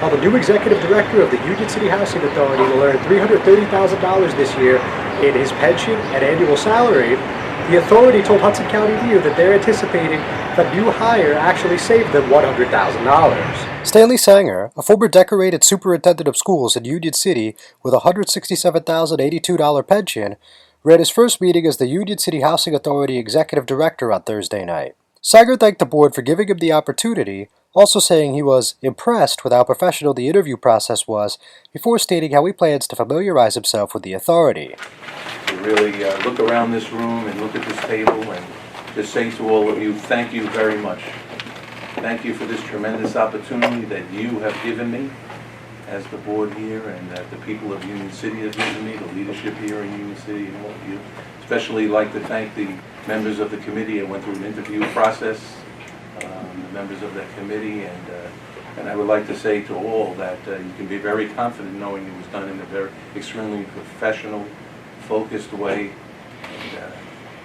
While the new executive director of the Union City Housing Authority will earn $330,000 this year in his pension and annual salary, the authority told Hudson County View that they're anticipating the new hire actually saved them $100,000. Stanley Sanger, a former decorated superintendent of schools in Union City with a $167,082 pension, read his first meeting as the Union City Housing Authority executive director on Thursday night. Sanger thanked the board for giving him the opportunity, also saying he was impressed with how professional the interview process was, before stating how he plans to familiarize himself with the authority. To really look around this room and look at this table and just say to all of you, thank you very much. Thank you for this tremendous opportunity that you have given me as the board here, and that the people of Union City have given me, the leadership here in Union City, and all of you. Especially like to thank the members of the committee. I went through an interview process, the members of that committee, and I would like to say to all that you can be very confident knowing it was done in a very extremely professional, focused way,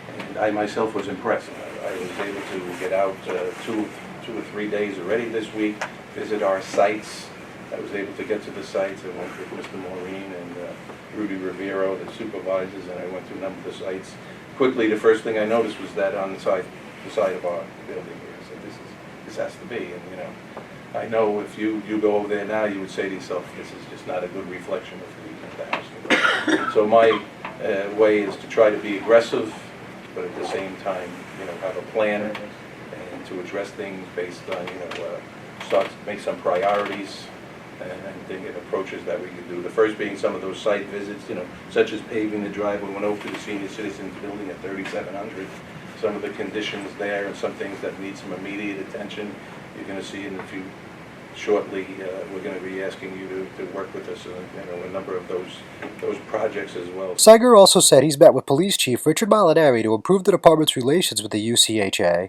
and I myself was impressed. I was able to get out 2 or 3 days already this week, visit our sites. I was able to get to the sites. I went with Mr. Maureen and Rudy Rivero, the supervisors, and I went to a number of the sites. Quickly, the first thing I noticed was that on the side of our building here. I said, this has to be. And I know if you go over there now, you would say to yourself, this is just not a good reflection of the house. So my way is to try to be aggressive, but at the same time, have a plan and to address things based on, start to make some priorities and think of approaches that we could do. The first being some of those site visits, such as paving the driveway. We went over to the senior citizens building at 3700. Some of the conditions there and some things that need some immediate attention. You're going to see in a few shortly. We're going to be asking you to work with us on a number of those projects as well. Sanger also said he's met with Police Chief Richard Molinari to improve the department's relations with the UCHA,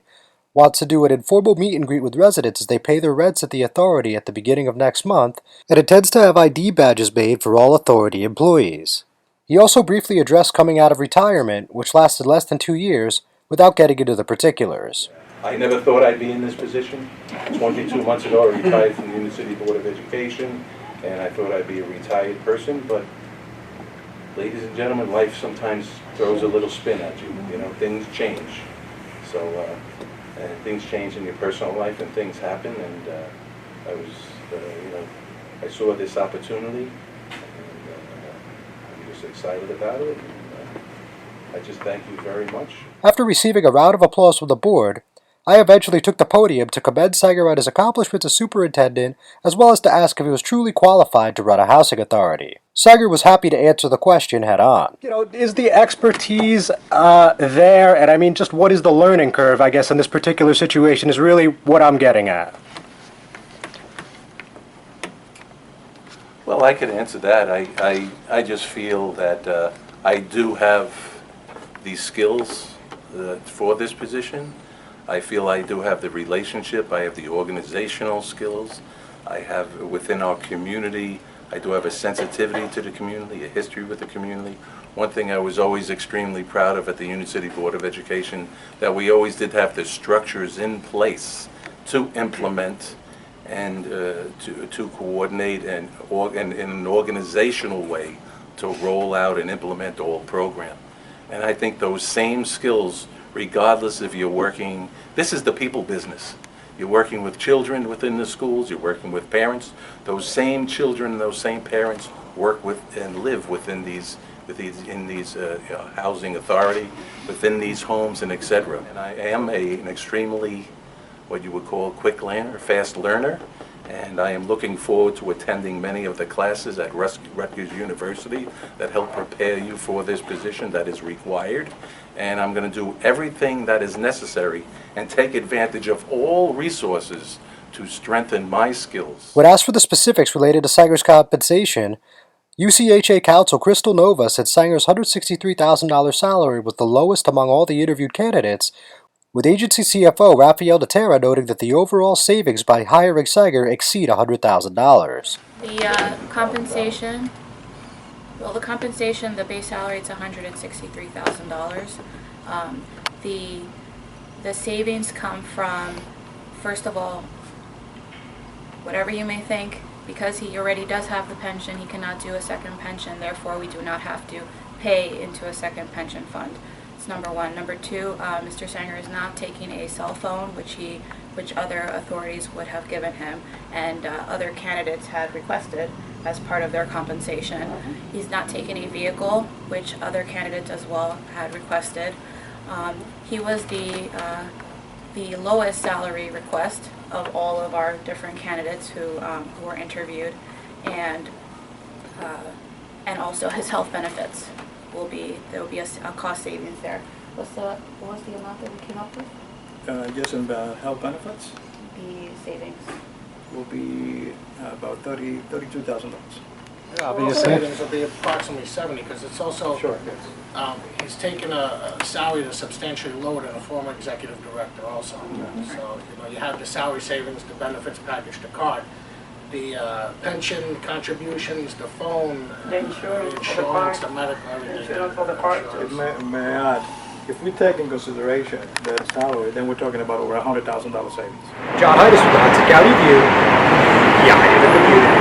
wants to do an informal meet and greet with residents as they pay their rents at the authority at the beginning of next month, and intends to have ID badges made for all authority employees. He also briefly addressed coming out of retirement, which lasted less than 2 years, without getting into the particulars. I never thought I'd be in this position. 22 months ago I retired from the Union City Board of Education, and I thought I'd be a retired person, but ladies and gentlemen, life sometimes throws a little spin at you. Things change. So things change in your personal life and things happen, and I was, I saw this opportunity, and I'm just excited about it. And, I just thank you very much. After receiving a round of applause from the board, I eventually took the podium to commend Sanger on his accomplishments as superintendent, as well as to ask if he was truly qualified to run a housing authority. Sanger was happy to answer the question head on. Is the expertise there? And I mean, just what is the learning curve, I guess, in this particular situation is really what I'm getting at. Well, I could answer that. I just feel that I do have these skills for this position. I feel I do have the relationship, I have the organizational skills, I have within our community, I do have a sensitivity to the community, a history with the community. One thing I was always extremely proud of at the Union City Board of Education, that we always did have the structures in place to implement and to coordinate and in an organizational way to roll out and implement the whole program. And I think those same skills, regardless if you're working, this is the people business. You're working with children within the schools, you're working with parents. Those same children and those same parents work with and live within these housing authority, within these homes and etc. And I am an extremely, what you would call, quick learner, fast learner. And I am looking forward to attending many of the classes at Rutgers University that help prepare you for this position that is required. And I'm going to do everything that is necessary and take advantage of all resources to strengthen my skills. When asked for the specifics related to Sanger's compensation, UCHA counsel Crystal Nova said Sanger's $163,000 salary was the lowest among all the interviewed candidates, with agency CFO Rafael DeTerra noting that the overall savings by hiring Sanger exceed $100,000. The compensation, the base salary, it's $163,000. The savings come from, first of all, whatever you may think, Because he already does have the pension, he cannot do a second pension, therefore we do not have to pay into a second pension fund. It's number one. Number two, Mr. Sanger is not taking a cell phone, which other authorities would have given him, and other candidates had requested as part of their compensation. He's not taking a vehicle, which other candidates as well had requested. He was the lowest salary request of all of our different candidates who were interviewed, and also his health benefits there will be a cost savings there. What was the amount that we came up with? Just in the health benefits The savings. will be about $32,000. Yeah, Well, savings will be approximately 70, because it's also, Sure, yes. he's taken a salary that's substantially lower than a former executive director also. So, you have the salary savings, the benefits package, the card, the pension contributions, the phone, The insurance, the medical, everything. Insurance for the card. If may I add, if we take in consideration the salary, then we're talking about over $100,000 savings. John Heides with the Hudson County View. Yeah, I did the computer.